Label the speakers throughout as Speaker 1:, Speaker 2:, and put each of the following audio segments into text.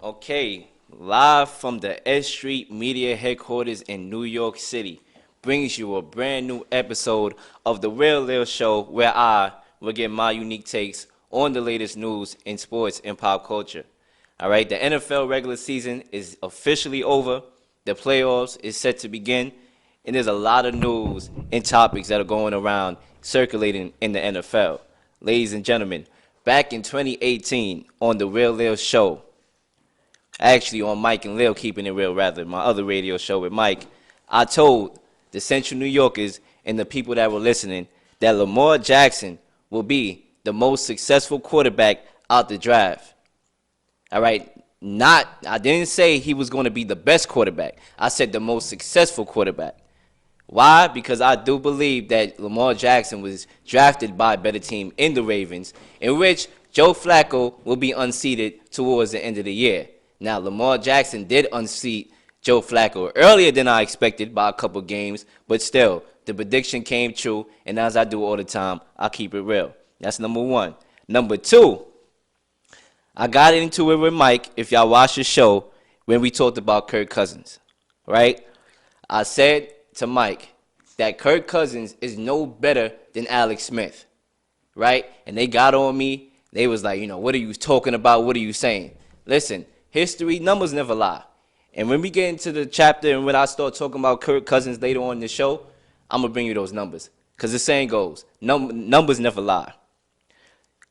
Speaker 1: Okay, live from the S.STREET Media Headquarters in New York City, brings you a brand new episode of The Real Leel Show, where I will get my unique takes on the latest news in sports and pop culture. All right, the NFL regular season is officially over. The playoffs is set to begin, and there's a lot of news and topics that are going around circulating in the NFL. Ladies and gentlemen, back in 2018 on The Real Leel Show, actually on Mike and Leel Keeping It Real, rather, my other radio show with Mike, I told the Central New Yorkers and the people that were listening that Lamar Jackson will be the most successful quarterback out the draft. All right, I didn't say he was going to be the best quarterback. I said the most successful quarterback. Why? Because I do believe that Lamar Jackson was drafted by a better team in the Ravens, in which Joe Flacco will be unseated towards the end of the year. Now, Lamar Jackson did unseat Joe Flacco earlier than I expected by a couple games, but still, the prediction came true, and as I do all the time, I keep it real. That's number one. Number two, I got into it with Mike, if y'all watch the show, when we talked about Kirk Cousins, right? I said to Mike that Kirk Cousins is no better than Alex Smith, right? And they got on me. They was like, what are you talking about? What are you saying? Listen, history, numbers never lie. And when we get into the chapter and when I start talking about Kirk Cousins later on in the show, I'm going to bring you those numbers. Because the saying goes, numbers never lie.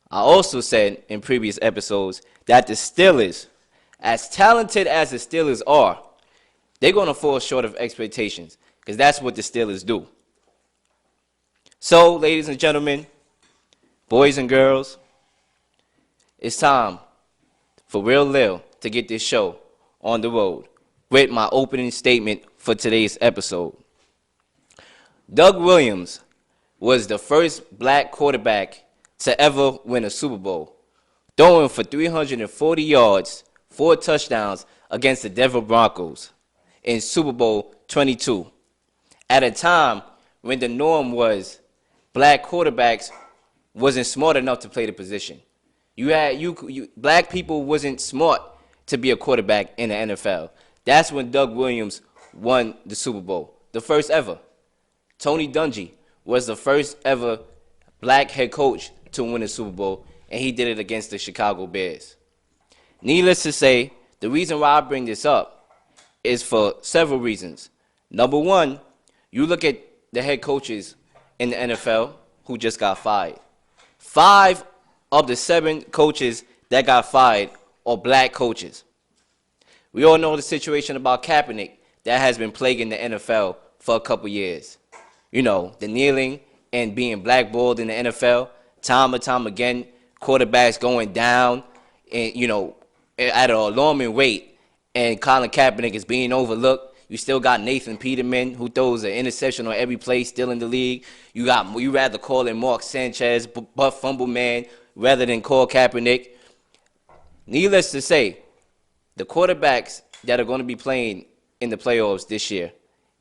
Speaker 1: I also said in previous episodes that the Steelers, as talented as the Steelers are, they're going to fall short of expectations. Because that's what the Steelers do. So, ladies and gentlemen, boys and girls, it's time for Real Lil to get this show on the road with my opening statement for today's episode. Doug Williams was the first black quarterback to ever win a Super Bowl, throwing for 340 yards, 4 touchdowns against the Denver Broncos in Super Bowl 22. At a time when the norm was black quarterbacks wasn't smart enough to play the position. Black people wasn't smart to be a quarterback in the NFL. That's when Doug Williams won the Super Bowl, the first ever. Tony Dungy was the first ever black head coach to win a Super Bowl, and he did it against the Chicago Bears. Needless to say, the reason why I bring this up is for several reasons. Number one, you look at the head coaches in the NFL who just got fired. 5 of the 7 coaches that got fired are black coaches. We all know the situation about Kaepernick that has been plaguing the NFL for a couple years. The kneeling and being blackballed in the NFL, time and time again, quarterbacks going down and, at an alarming rate, and Colin Kaepernick is being overlooked. You still got Nathan Peterman, who throws an interception on every play, still in the league. You rather call him Mark Sanchez, but fumble man, rather than call Kaepernick. Needless to say, the quarterbacks that are going to be playing in the playoffs this year,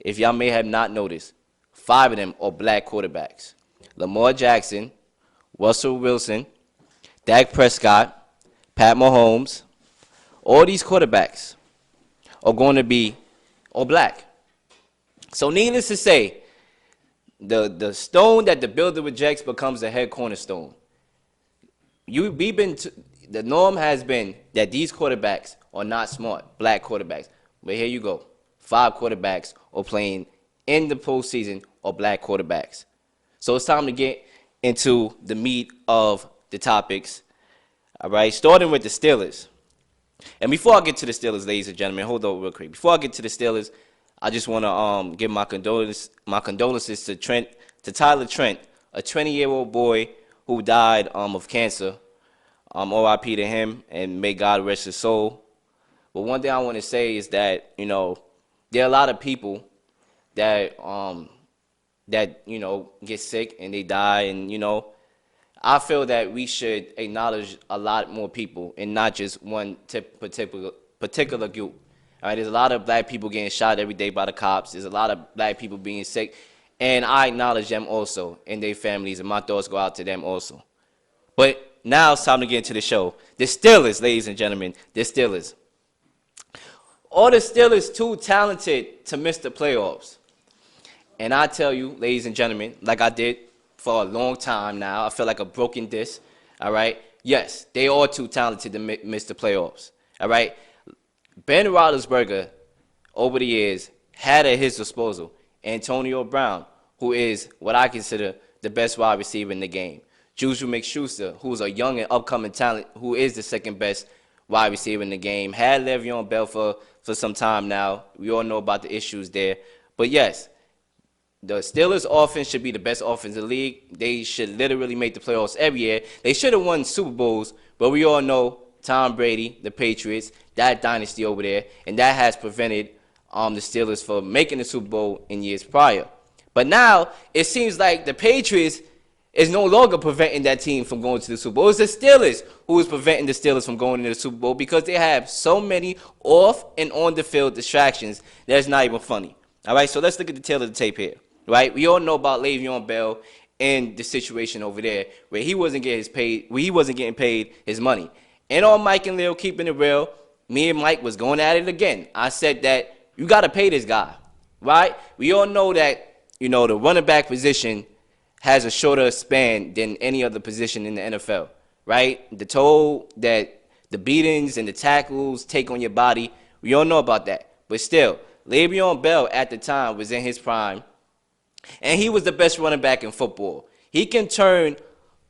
Speaker 1: if y'all may have not noticed, 5 of them are black quarterbacks. Lamar Jackson, Russell Wilson, Dak Prescott, Pat Mahomes, all these quarterbacks are going to be all black. So needless to say, the stone that the builder rejects becomes the head cornerstone. The norm has been that these quarterbacks are not smart, black quarterbacks. But here you go. 5 quarterbacks are playing in the postseason are black quarterbacks. So it's time to get into the meat of the topics. All right, starting with the Steelers. And before I get to the Steelers, ladies and gentlemen, hold on real quick. Before I get to the Steelers, I just want to give my condolences to Tyler Trent, a 20-year-old boy who died of cancer. R.I.P. to him, and may God rest his soul. But one thing I want to say is that there are a lot of people that get sick and they die, and I feel that we should acknowledge a lot more people and not just one particular group. All right, there's a lot of black people getting shot every day by the cops. There's a lot of black people being sick, and I acknowledge them also and their families, and my thoughts go out to them also. But now it's time to get into the show. The Steelers, ladies and gentlemen, the Steelers. Are the Steelers too talented to miss the playoffs? And I tell you, ladies and gentlemen, like I did for a long time now, I feel like a broken disc, all right? Yes, they are too talented to miss the playoffs, all right? Ben Roethlisberger, over the years, had at his disposal Antonio Brown, who is what I consider the best wide receiver in the game. Juju McSchuster, who's a young and upcoming talent, who is the second best wide receiver in the game. Had Le'Veon Bell for some time now. We all know about the issues there. But yes, the Steelers' offense should be the best offense in the league. They should literally make the playoffs every year. They should have won Super Bowls, but we all know Tom Brady, the Patriots, that dynasty over there, and that has prevented the Steelers from making the Super Bowl in years prior. But now it seems like the Patriots is no longer preventing that team from going to the Super Bowl. It's the Steelers who is preventing the Steelers from going to the Super Bowl because they have so many off and on the field distractions that's not even funny. All right, so let's look at the tail of the tape here. Right, we all know about Le'Veon Bell and the situation over there where he wasn't getting paid his money. And on Mike and Leel keeping it real, me and Mike was going at it again. I said that you got to pay this guy, right? We all know that, the running back position has a shorter span than any other position in the NFL, right? The toll that the beatings and the tackles take on your body, we all know about that. But still, Le'Veon Bell at the time was in his prime, and he was the best running back in football. He can turn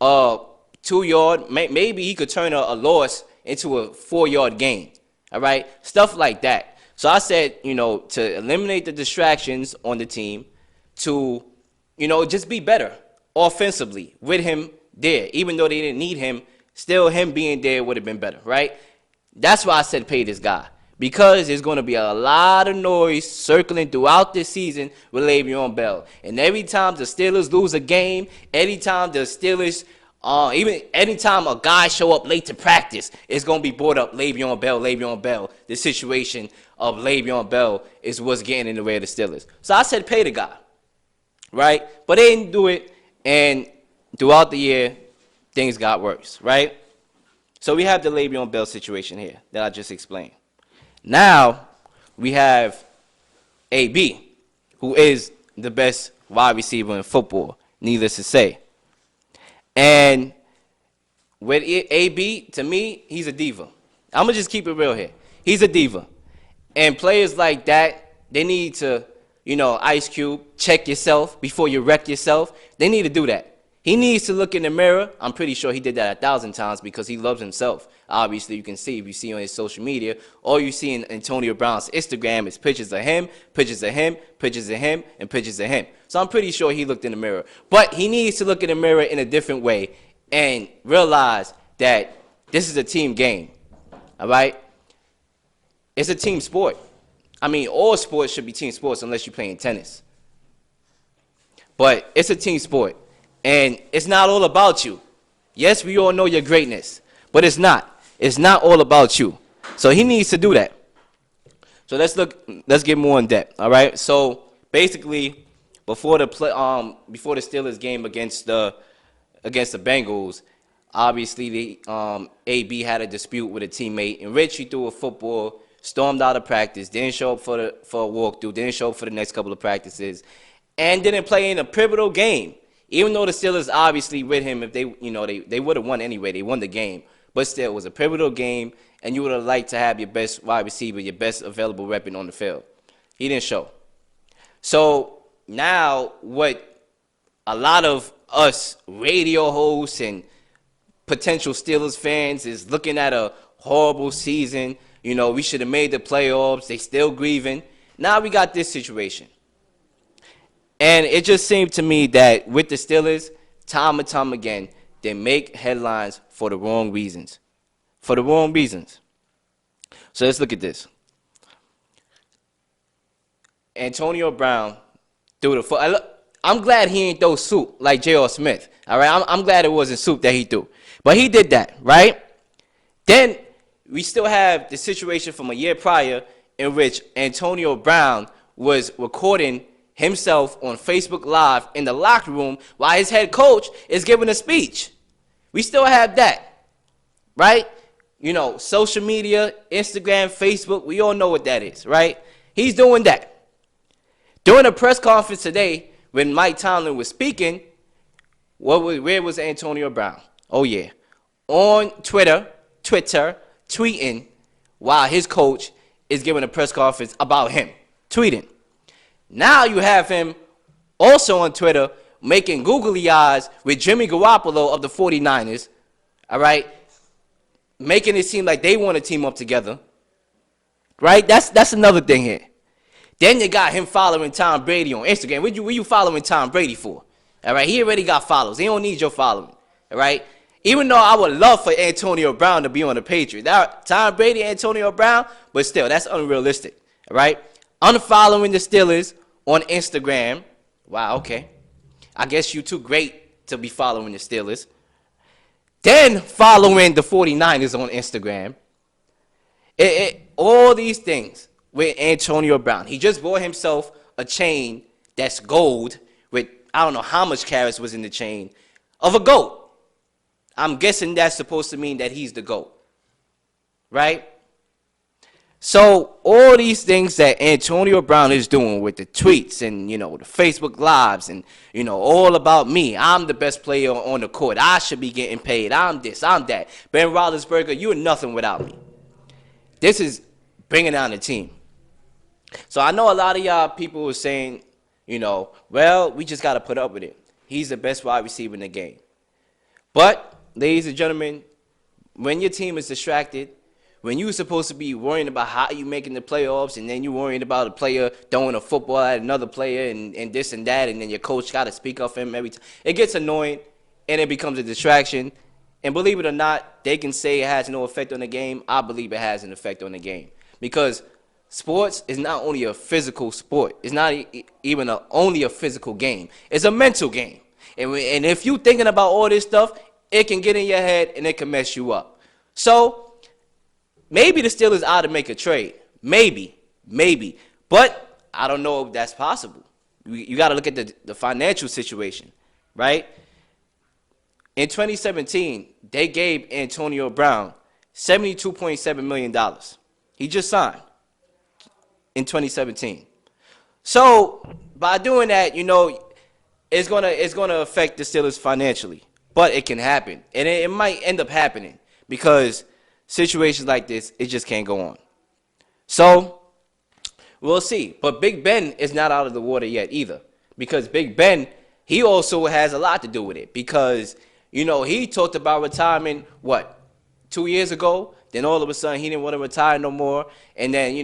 Speaker 1: a 2-yard, maybe he could turn a loss into a 4-yard gain, all right? Stuff like that. So I said, to eliminate the distractions on the team, to, just be better offensively with him there. Even though they didn't need him, still him being there would have been better, right? That's why I said pay this guy. Because there's going to be a lot of noise circling throughout this season with Le'Veon Bell. And every time the Steelers lose a game, anytime the Steelers, even anytime a guy show up late to practice, it's going to be brought up Le'Veon Bell, Le'Veon Bell. The situation of Le'Veon Bell is what's getting in the way of the Steelers. So I said pay the guy, right? But they didn't do it, and throughout the year, things got worse, right? So we have the Le'Veon Bell situation here that I just explained. Now, we have AB, who is the best wide receiver in football, needless to say. And with AB, to me, he's a diva. I'm going to just keep it real here. He's a diva. And players like that, they need to, Ice Cube, check yourself before you wreck yourself. They need to do that. He needs to look in the mirror. I'm pretty sure he did that 1,000 times because he loves himself. Obviously, you can see if you see on his social media, all you see in Antonio Brown's Instagram is pictures of him, pictures of him, pictures of him, and pictures of him. So I'm pretty sure he looked in the mirror. But he needs to look in the mirror in a different way and realize that this is a team game, all right? It's a team sport. I mean, all sports should be team sports unless you're playing tennis. But it's a team sport. And it's not all about you. Yes, we all know your greatness, but it's not. It's not all about you. So he needs to do that. So let's get more in depth. All right. So basically, before the Steelers game against the Bengals, obviously the AB had a dispute with a teammate in which he threw a football, stormed out of practice, didn't show up for a walkthrough, didn't show up for the next couple of practices, and didn't play in a pivotal game. Even though the Steelers obviously with him, if they would have won anyway, they won the game. But still, it was a pivotal game, and you would have liked to have your best wide receiver, your best available weapon on the field. He didn't show. So now what a lot of us radio hosts and potential Steelers fans is looking at a horrible season. We should have made the playoffs. They still grieving. Now we got this situation. And it just seemed to me that with the Steelers, time and time again, they make headlines for the wrong reasons. For the wrong reasons. So let's look at this. Antonio Brown threw the foot. I'm glad he ain't throw soup like J.R. Smith. All right, I'm glad it wasn't soup that he threw. But he did that, right? Then we still have the situation from a year prior in which Antonio Brown was recording himself on Facebook Live in the locker room while his head coach is giving a speech. We still have that, right? social media, Instagram, Facebook, we all know what that is, right? He's doing that. During a press conference today, when Mike Tomlin was speaking, where was Antonio Brown? Oh, yeah. On Twitter, tweeting while his coach is giving a press conference about him, tweeting. Now you have him also on Twitter making googly eyes with Jimmy Garoppolo of the 49ers, all right, making it seem like they want to team up together, right? That's another thing here. Then you got him following Tom Brady on Instagram. What you following Tom Brady for? All right, he already got followers. He don't need your following, all right? Even though I would love for Antonio Brown to be on the Patriots. Now, Tom Brady, Antonio Brown, but still, that's unrealistic, all right? Unfollowing the Steelers on Instagram. Wow, okay. I guess you too great to be following the Steelers. Then following the 49ers on Instagram. All these things with Antonio Brown. He just bought himself a chain that's gold with, I don't know how much carats was in the chain, of a goat. I'm guessing that's supposed to mean that he's the GOAT, right? So all these things that Antonio Brown is doing with the tweets and, the Facebook Lives and, all about me. I'm the best player on the court. I should be getting paid. I'm this, I'm that. Ben Roethlisberger, you're nothing without me. This is bringing down the team. So I know a lot of y'all people were saying, well, we just got to put up with it. He's the best wide receiver in the game. But ladies and gentlemen, when your team is distracted, when you're supposed to be worrying about how you making the playoffs, and then you're worrying about a player throwing a football at another player and this and that, and then your coach got to speak up for him every time, it gets annoying, and it becomes a distraction. And believe it or not, they can say it has no effect on the game. I believe it has an effect on the game. Because sports is not only a physical sport. It's not even only a physical game. It's a mental game. And if you're thinking about all this stuff, it can get in your head and it can mess you up. So maybe the Steelers ought to make a trade. Maybe. But I don't know if that's possible. You got to look at the financial situation, right? In 2017, they gave Antonio Brown $72.7 million. He just signed in 2017. So by doing that, it's gonna affect the Steelers financially. But it can happen. And it might end up happening because situations like this, it just can't go on. So we'll see. But Big Ben is not out of the water yet either. Because Big Ben, he also has a lot to do with it. Because, he talked about retirement, 2 years ago? Then all of a sudden he didn't want to retire no more. And then,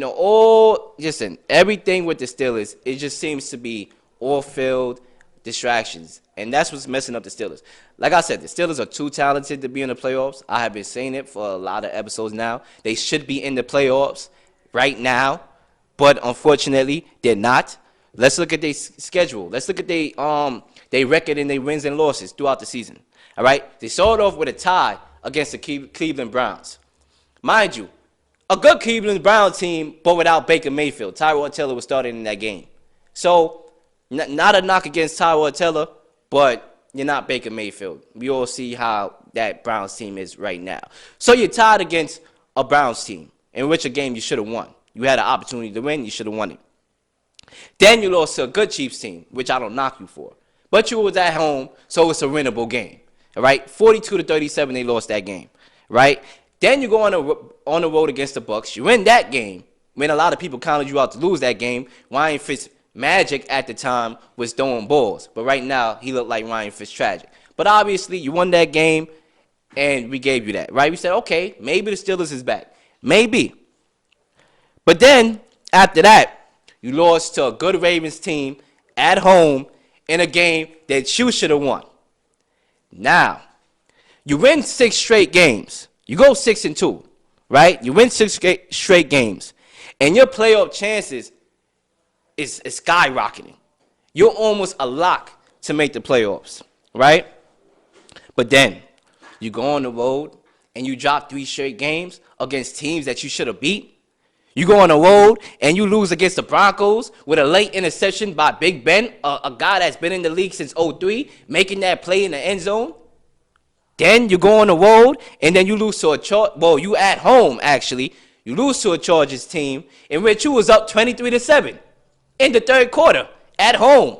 Speaker 1: everything with the Steelers, it just seems to be all-field distractions. And that's what's messing up the Steelers. Like I said, the Steelers are too talented to be in the playoffs. I have been saying it for a lot of episodes now. They should be in the playoffs right now. But unfortunately, they're not. Let's look at their schedule. Let's look at their record and their wins and losses throughout the season. All right? They started off with a tie against the Cleveland Browns. Mind you, a good Cleveland Browns team, but without Baker Mayfield. Tyrod Taylor was starting in that game. So, not a knock against Tyrod Taylor, but you're not Baker Mayfield. We all see how that Browns team is right now. So you're tied against a Browns team, in which a game you should have won. You had an opportunity to win, you should have won it. Then you lost to a good Chiefs team, which I don't knock you for. But you was at home, so it's a winnable game. All right? 42-37, they lost that game. Right? Then you go on the road against the Bucs. You win that game. When a lot of people counted you out to lose that game, Ryan Fitzmagic at the time was throwing balls. But right now, he looked like Ryan Fitztragic. But obviously, you won that game, and we gave you that. Right? We said, okay, maybe the Steelers is back. Maybe. But then, after that, you lost to a good Ravens team at home in a game that you should have won. Now, you win 6 straight games. You go 6-2, right? You win 6 straight games. And your playoff chances is skyrocketing. You're almost a lock to make the playoffs, right? But then you go on the road and you drop 3 straight games against teams that you should have beat. You go on the road and you lose against the Broncos with a late interception by Big Ben, a guy that's been in the league since 2003, making that play in the end zone. Then you go on the road, and then you lose to you at home, actually. You lose to a Chargers team in which you was up 23-7 in the third quarter at home.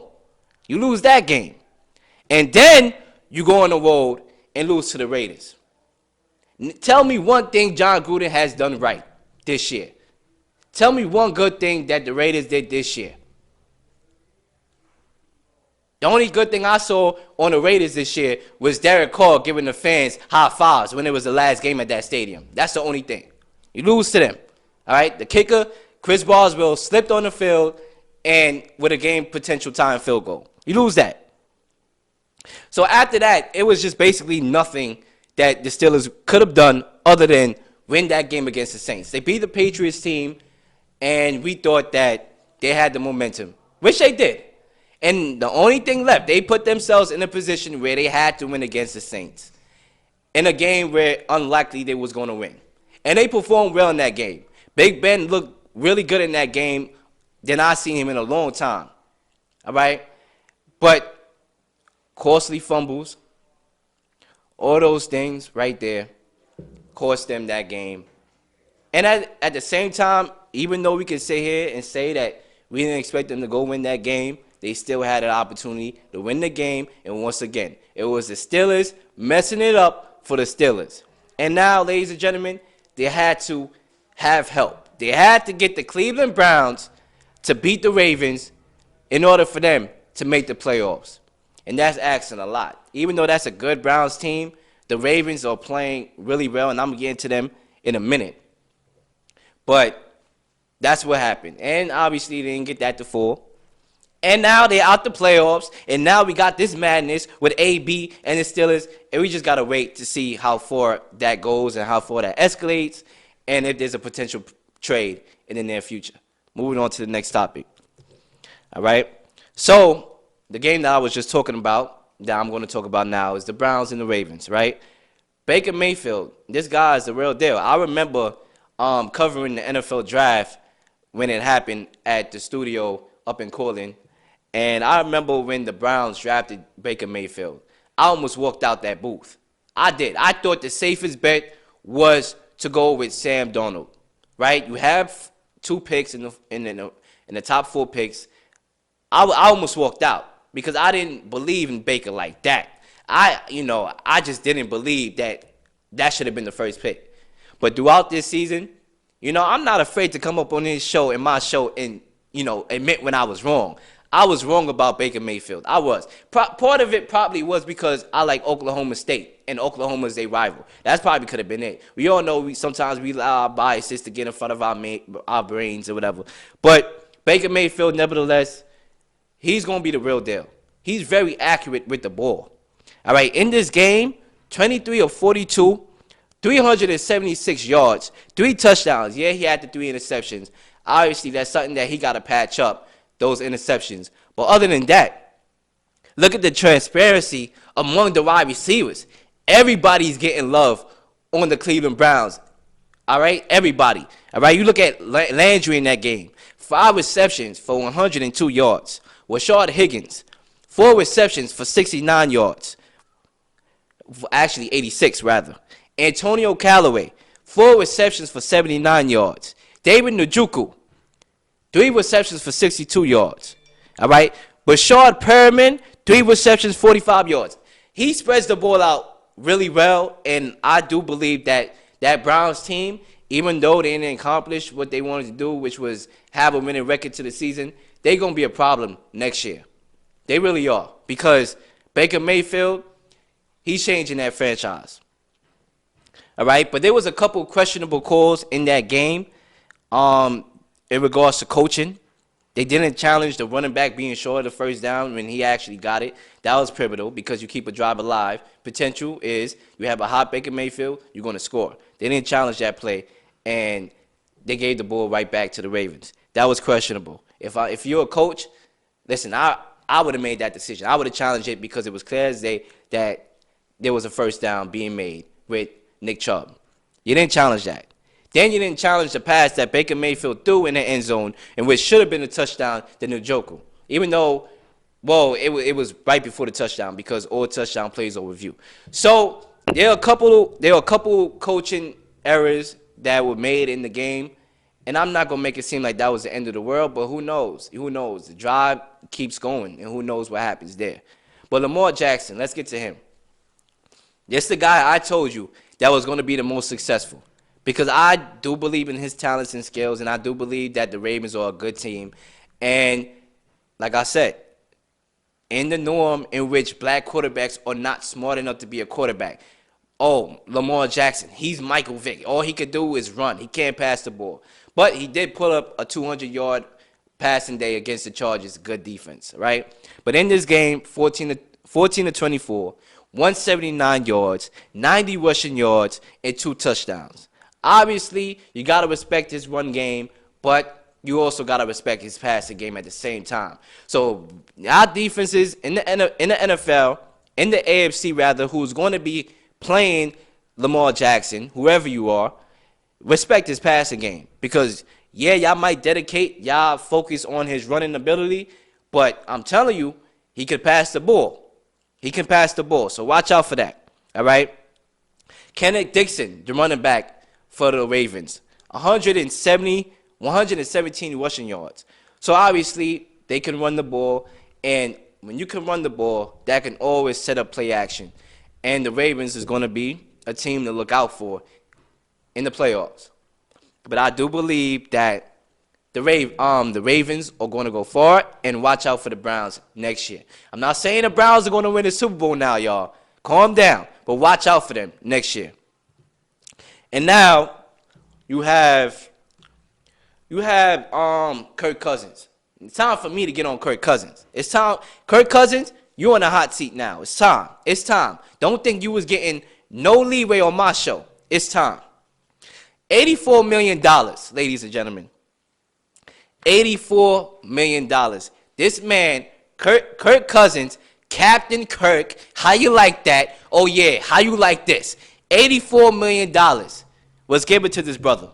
Speaker 1: You lose that game. And then you go on the road and lose to the Raiders. Tell me one thing John Gruden has done right this year. Tell me one good thing that the Raiders did this year. The only good thing I saw on the Raiders this year was Derek Carr giving the fans high fives when it was the last game at that stadium. That's the only thing. You lose to them. All right? The kicker, Chris Boswell, slipped on the field and with a game potential time field goal. You lose that. So after that, it was just basically nothing that the Steelers could have done other than win that game against the Saints. They beat the Patriots team, and we thought that they had the momentum, which they did. And the only thing left, they put themselves in a position where they had to win against the Saints in a game where unlikely they was going to win. And they performed well in that game. Big Ben looked really good in that game than I've seen him in a long time. All right? But costly fumbles, all those things right there cost them that game. And at the same time, even though we can sit here and say that we didn't expect them to go win that game, they still had an opportunity to win the game. And once again, it was the Steelers messing it up for the Steelers. And now, ladies and gentlemen, they had to have help. They had to get the Cleveland Browns to beat the Ravens in order for them to make the playoffs. And that's asking a lot. Even though that's a good Browns team, the Ravens are playing really well, and I'm going to get into them in a minute. But that's what happened. And obviously, they didn't get that to fall. And now they're out the playoffs, and now we got this madness with AB and the Steelers, and we just got to wait to see how far that goes and how far that escalates, and if there's a potential trade in the near future. Moving on to the next topic. All right? So, the game that I was just talking about, that I'm going to talk about now, is the Browns and the Ravens, right? Baker Mayfield, this guy is the real deal. I remember covering the NFL draft when it happened at the studio up in Cortland. And I remember when the Browns drafted Baker Mayfield, I almost walked out that booth. I did. I thought the safest bet was to go with Sam Darnold, right? You have 2 picks in the top 4 picks. I almost walked out because I didn't believe in Baker like that. I just didn't believe that should have been the first pick. But throughout this season, I'm not afraid to come up on this show and my show and admit when I was wrong. I was wrong about Baker Mayfield. I was. Part of it probably was because I like Oklahoma State, and Oklahoma is their rival. That's probably could have been it. We all know sometimes we allow our biases to get in front of our brains or whatever. But Baker Mayfield, nevertheless, he's going to be the real deal. He's very accurate with the ball. All right, in this game, 23 of 42, 376 yards, 3 touchdowns. Yeah, he had the 3 interceptions. Obviously, that's something that he got to patch up, those interceptions. But other than that, look at the transparency among the wide receivers. Everybody's getting love on the Cleveland Browns. All right? Everybody. All right? You look at Landry in that game. 5 receptions for 102 yards. Rashard Higgins, 4 receptions for 69 yards. Actually, 86, rather. Antonio Callaway, 4 receptions for 79 yards. David Njoku, 3 receptions for 62 yards. All right? Rashard Perriman, 3 receptions, 45 yards. He spreads the ball out really well, and I do believe that that Browns team, even though they didn't accomplish what they wanted to do, which was have a winning record to the season, they're going to be a problem next year. They really are. Because Baker Mayfield, he's changing that franchise. All right? But there was a couple questionable calls in that game. In regards to coaching, they didn't challenge the running back being short of the first down when he actually got it. That was pivotal because you keep a drive alive. Potential is you have a hot Baker Mayfield, you're going to score. They didn't challenge that play, and they gave the ball right back to the Ravens. That was questionable. If you're a coach, listen, I would have made that decision. I would have challenged it because it was clear as day that there was a first down being made with Nick Chubb. You didn't challenge that. Then you didn't challenge the pass that Baker Mayfield threw in the end zone, and which should have been a touchdown to Njoku. Even though, it was right before the touchdown because all touchdown plays are review. So There are a couple coaching errors that were made in the game, and I'm not gonna make it seem like that was the end of the world. But who knows? Who knows? The drive keeps going, and who knows what happens there. But Lamar Jackson, let's get to him. This the guy I told you that was going to be the most successful, because I do believe in his talents and skills, and I do believe that the Ravens are a good team. And like I said, in the norm in which black quarterbacks are not smart enough to be a quarterback. Oh, Lamar Jackson, he's Michael Vick. All he could do is run. He can't pass the ball. But he did pull up a 200-yard passing day against the Chargers. Good defense, right? But in this game, 14 to 24, 179 yards, 90 rushing yards, and 2 touchdowns. Obviously, you got to respect his run game, but you also got to respect his passing game at the same time. So our defenses in the NFL, in the AFC rather, who's going to be playing Lamar Jackson, whoever you are, respect his passing game. Because, yeah, y'all might dedicate y'all focus on his running ability, but I'm telling you, he could pass the ball. He can pass the ball, so watch out for that, all right? Kenneth Dixon, the running back for the Ravens, 117 rushing yards. So, obviously, they can run the ball, and when you can run the ball, that can always set up play action. And the Ravens is going to be a team to look out for in the playoffs. But I do believe that the Ravens are going to go far, and watch out for the Browns next year. I'm not saying the Browns are going to win the Super Bowl now, y'all. Calm down. But watch out for them next year. And now you have Kirk Cousins. It's time for me to get on Kirk Cousins. It's time. Kirk Cousins, you're on the hot seat now. It's time. It's time. Don't think you was getting no leeway on my show. It's time. $84 million, ladies and gentlemen. $84 million. This man, Kirk Cousins, Captain Kirk, how you like that? Oh, yeah, how you like this? $84 million was given to this brother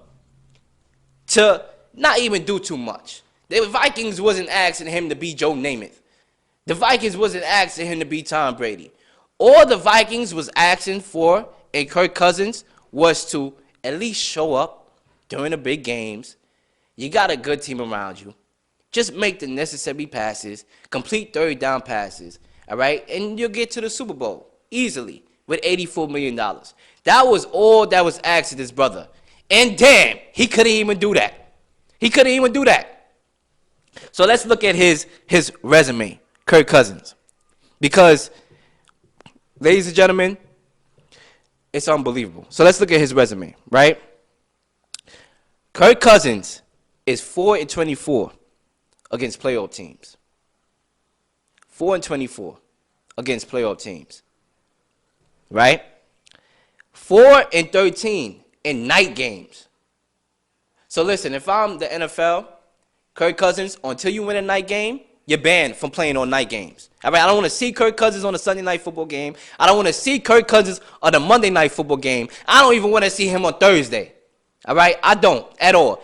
Speaker 1: to not even do too much. The Vikings wasn't asking him to be Joe Namath. The Vikings wasn't asking him to be Tom Brady. All the Vikings was asking for in Kirk Cousins was to at least show up during the big games. You got a good team around you. Just make the necessary passes, complete third down passes, all right? And you'll get to the Super Bowl easily with $84 million. That was all that was asked of this brother. And damn, he couldn't even do that. He couldn't even do that. So let's look at his resume, Kirk Cousins. Because, ladies and gentlemen, it's unbelievable. So let's look at his resume, right? Kirk Cousins is 4-24 against playoff teams. 4-24 against playoff teams. Right? 4-13 in night games. So listen, if I'm the NFL, Kirk Cousins, until you win a night game, you're banned from playing on night games. All right, I don't want to see Kirk Cousins on a Sunday night football game. I don't want to see Kirk Cousins on a Monday night football game. I don't even want to see him on Thursday. All right, I don't at all.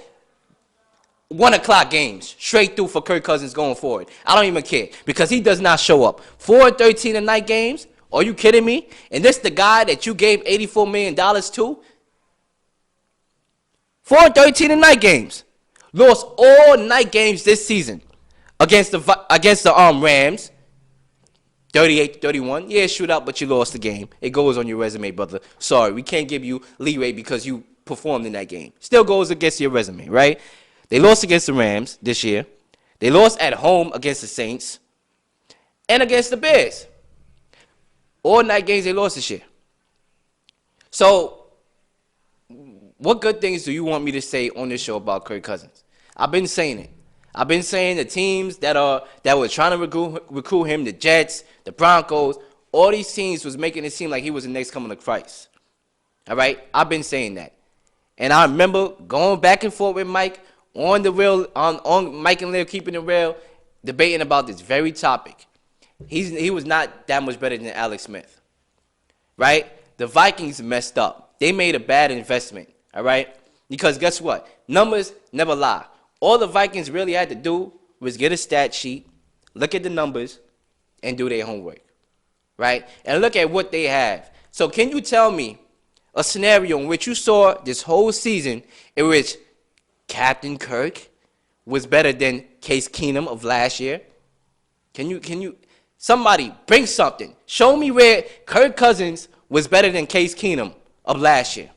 Speaker 1: 1 o'clock games, straight through for Kirk Cousins going forward. I don't even care because he does not show up. 4-13 in night games? Are you kidding me? And this the guy that you gave $84 million to? 4-13 in night games. Lost all night games this season against the Rams. 38-31. Yeah, shootout, but you lost the game. It goes on your resume, brother. Sorry, we can't give you leeway because you performed in that game. Still goes against your resume, right? They lost against the Rams this year. They lost at home against the Saints and against the Bears. All night games they lost this year. So, what good things do you want me to say on this show about Kirk Cousins? I've been saying it. I've been saying the teams that were trying to recruit him, the Jets, the Broncos, all these teams was making it seem like he was the next coming of Christ. All right? I've been saying that. And I remember going back and forth with Mike on the real, on Mike and Leel keeping it real, debating about this very topic. He was not that much better than Alex Smith. Right? The Vikings messed up. They made a bad investment. All right? Because guess what? Numbers never lie. All the Vikings really had to do was get a stat sheet, look at the numbers, and do their homework. Right? And look at what they have. So can you tell me a scenario in which you saw this whole season in which Captain Kirk was better than Case Keenum of last year? Somebody bring something. Show me where Kirk Cousins was better than Case Keenum of last year.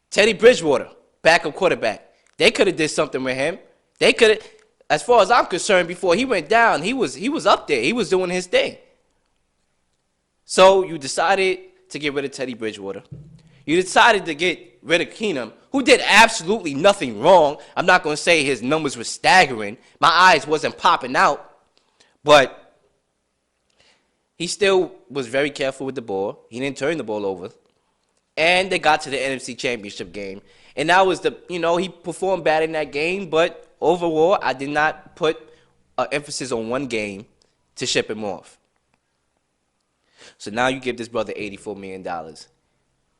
Speaker 1: Teddy Bridgewater, backup quarterback. They could have did something with him. They could have, as far as I'm concerned, before he went down, he was up there. He was doing his thing. So you decided to get rid of Teddy Bridgewater. You decided to get rid of Keenum, who did absolutely nothing wrong. I'm not going to say his numbers were staggering. My eyes wasn't popping out. But he still was very careful with the ball. He didn't turn the ball over. And they got to the NFC Championship game. And that was he performed bad in that game. But overall, I did not put emphasis on one game to ship him off. So now you give this brother $84 million.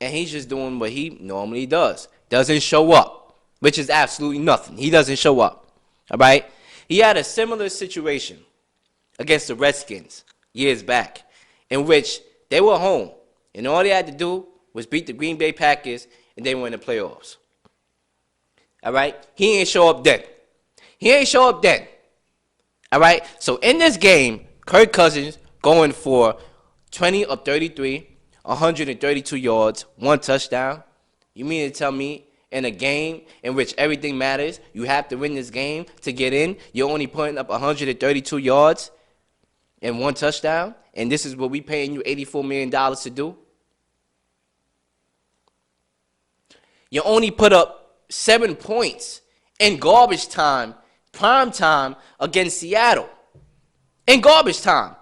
Speaker 1: And he's just doing what he normally does. Doesn't show up, which is absolutely nothing. He doesn't show up. All right? He had a similar situation against the Redskins years back, in which they were home. And all they had to do was beat the Green Bay Packers, and they were in the playoffs. All right? He ain't show up then. All right? So in this game, Kirk Cousins going for 20 of 33, 132 yards, 1 touchdown. You mean to tell me in a game in which everything matters, you have to win this game to get in, you're only putting up 132 yards and 1 touchdown, and this is what we paying you $84 million to do? You only put up 7 points in garbage time, prime time, against Seattle. In garbage time.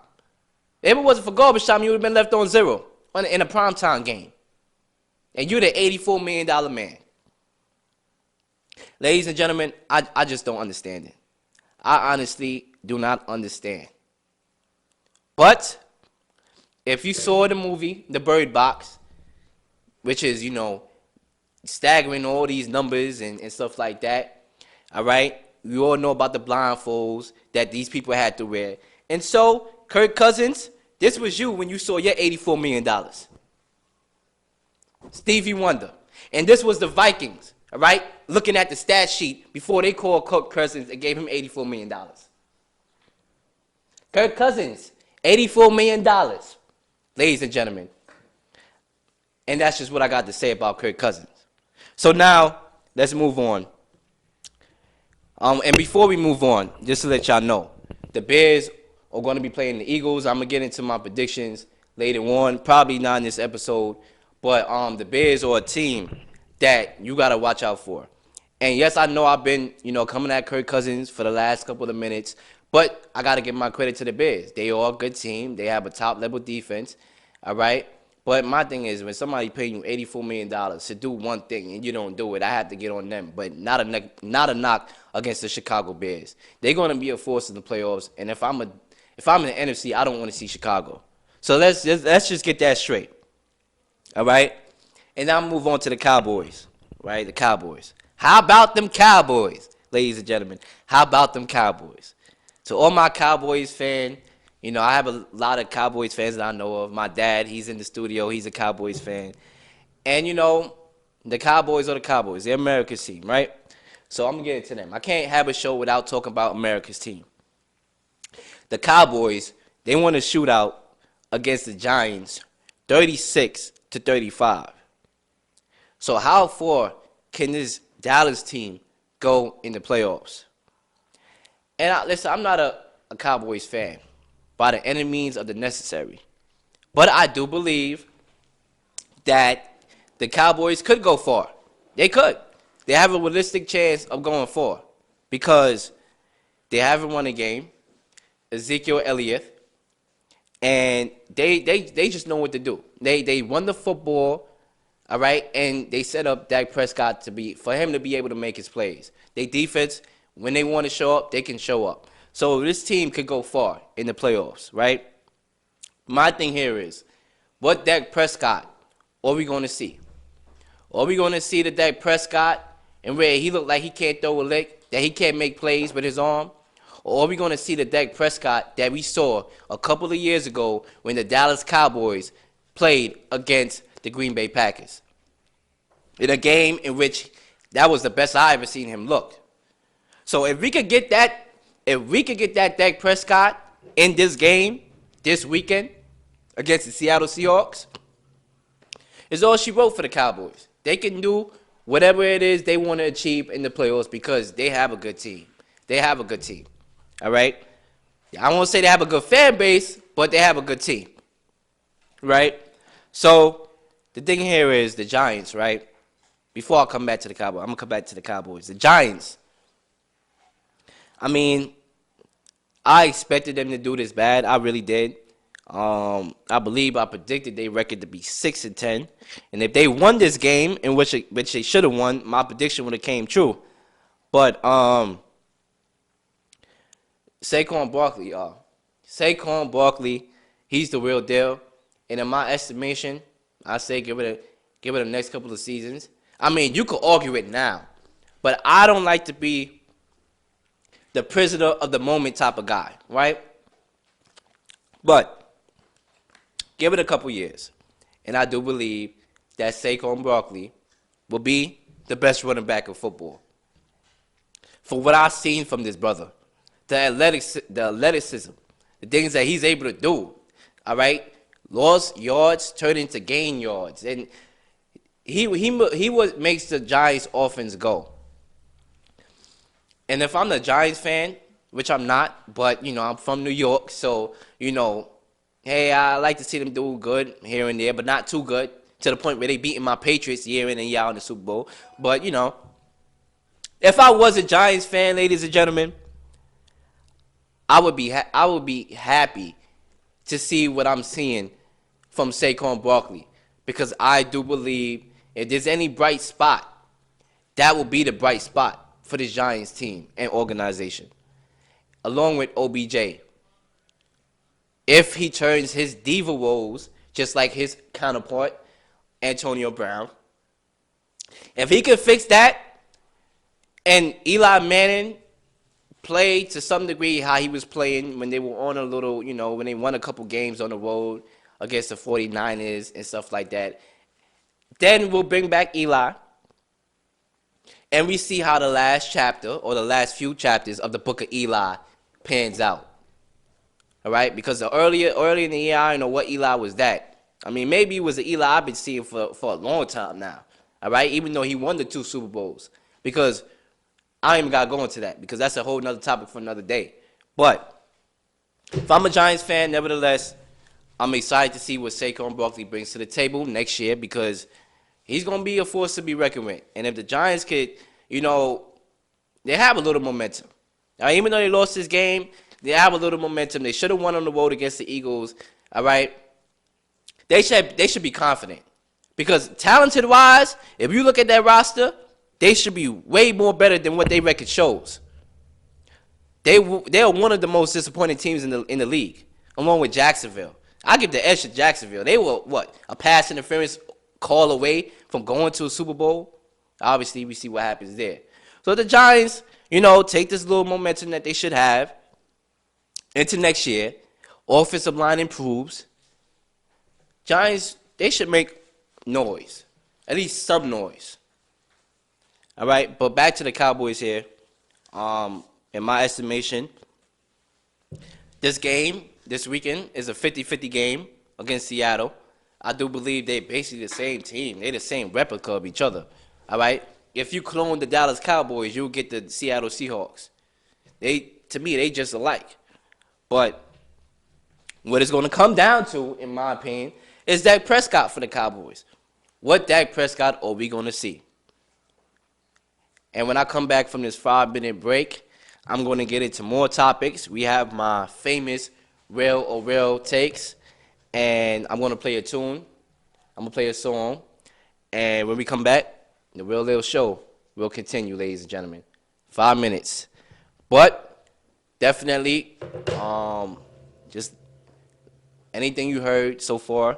Speaker 1: If it wasn't for garbage time, you would have been left on 0 in a primetime game. And you're the $84 million man. Ladies and gentlemen, I just don't understand it. I honestly do not understand. But if you saw the movie, The Bird Box, which is, staggering all these numbers and stuff like that, all right? We all know about the blindfolds that these people had to wear. And so, Kirk Cousins, this was you when you saw your $84 million. Stevie Wonder. And this was the Vikings, all right, looking at the stat sheet before they called Kirk Cousins and gave him $84 million. Kirk Cousins, $84 million, ladies and gentlemen. And that's just what I got to say about Kirk Cousins. So now, let's move on. And before we move on, just to let y'all know, the Bears are going to be playing the Eagles. I'm going to get into my predictions later on, probably not in this episode. But the Bears are a team that you got to watch out for. And yes, I know I've been, coming at Kirk Cousins for the last couple of minutes. But I got to give my credit to the Bears. They are a good team. They have a top-level defense, all right? But my thing is, when somebody paying you $84 million to do one thing and you don't do it, I have to get on them. But not a knock against the Chicago Bears. They're going to be a force in the playoffs. And if I'm in the NFC, I don't want to see Chicago. So let's just get that straight. All right? And now move on to the Cowboys, right? The Cowboys. How about them Cowboys, ladies and gentlemen? How about them Cowboys? To all my Cowboys fans, I have a lot of Cowboys fans that I know of. My dad, he's in the studio. He's a Cowboys fan. And, the Cowboys are the Cowboys. They're America's team, right? So I'm going to get into them. I can't have a show without talking about America's team. The Cowboys, they won a shootout against the Giants, 36-35. So how far can this Dallas team go in the playoffs? And listen, I'm not a Cowboys fan by the any means of the necessary. But I do believe that the Cowboys could go far. They could. They have a realistic chance of going far because they haven't won a game. Ezekiel Elliott, and they just know what to do. They won the football, all right, and they set up Dak Prescott for him to be able to make his plays. They defense, when they want to show up, they can show up. So this team could go far in the playoffs, right? My thing here is, what Dak Prescott are we going to see? Are we going to see the Dak Prescott and where he look like he can't throw a lick, that he can't make plays with his arm? Or are we going to see the Dak Prescott that we saw a couple of years ago when the Dallas Cowboys played against the Green Bay Packers? In a game in which that was the best I ever seen him look. So if we could get that Dak Prescott in this game this weekend against the Seattle Seahawks, it's all she wrote for the Cowboys. They can do whatever it is they want to achieve in the playoffs because they have a good team. They have a good team. All right? I won't say they have a good fan base, but they have a good team. Right? So the thing here is the Giants, right? Before I come back to the Cowboys, I'm going to come back to the Cowboys. The Giants, I mean, I expected them to do this bad. I really did. I believe I predicted their record to be 6-10, and if they won this game, in which they should have won, my prediction would have came true. But Saquon Barkley, he's the real deal, and in my estimation, I say give it the next couple of seasons. I mean, you could argue it now, but I don't like to be the prisoner of the moment type of guy, right? But give it a couple years, and I do believe that Saquon Barkley will be the best running back in football. For what I've seen from this brother, the athleticism, the things that he's able to do, all right? Lost yards turn into gain yards, and he makes the Giants offense go. And if I'm the Giants fan, which I'm not, but, I'm from New York, so, hey, I like to see them do good here and there, but not too good to the point where they beating my Patriots year in and year out in the Super Bowl. But, if I was a Giants fan, ladies and gentlemen, I would be happy to see what I'm seeing from Saquon Barkley, because I do believe if there's any bright spot, that will be the bright spot for this Giants team and organization, along with OBJ. If he turns his diva roles just like his counterpart, Antonio Brown, if he can fix that, and Eli Manning play to some degree how he was playing when they were on a little, when they won a couple games on the road against the 49ers and stuff like that, then we'll bring back Eli, and we see how the last chapter or the last few chapters of the book of Eli pans out. All right? Because earlier in the year, I don't know what Eli was that. I mean, maybe it was the Eli I've been seeing for a long time now. All right? Even though he won the 2 Super Bowls. Because I ain't even got to go into that, because that's a whole nother topic for another day. But if I'm a Giants fan, nevertheless, I'm excited to see what Saquon Barkley brings to the table next year, because he's going to be a force to be reckoned with. And if the Giants could, they have a little momentum. Now, even though they lost this game, they have a little momentum. They should have won on the road against the Eagles. All right? They should be confident. Because talented-wise, if you look at that roster, they should be way more better than what their record shows. They are one of the most disappointing teams in the league, along with Jacksonville. I give the edge to Jacksonville. They were, a pass interference call away from going to a Super Bowl? Obviously, we see what happens there. So the Giants, take this little momentum that they should have into next year. Offensive line improves. Giants, they should make noise, at least some noise. All right, but back to the Cowboys here. In my estimation, this game, this weekend, is a 50-50 game against Seattle. I do believe they're basically the same team. They're the same replica of each other. All right? If you clone the Dallas Cowboys, you'll get the Seattle Seahawks. To me, they just alike. But what it's going to come down to, in my opinion, is Dak Prescott for the Cowboys. What Dak Prescott are we going to see? And when I come back from this 5-minute break, I'm going to get into more topics. We have my famous real or real takes, and I'm going to play a tune. I'm going to play a song. And when we come back, the Real Leel Show will continue, ladies and gentlemen. 5 minutes. But definitely, just anything you heard so far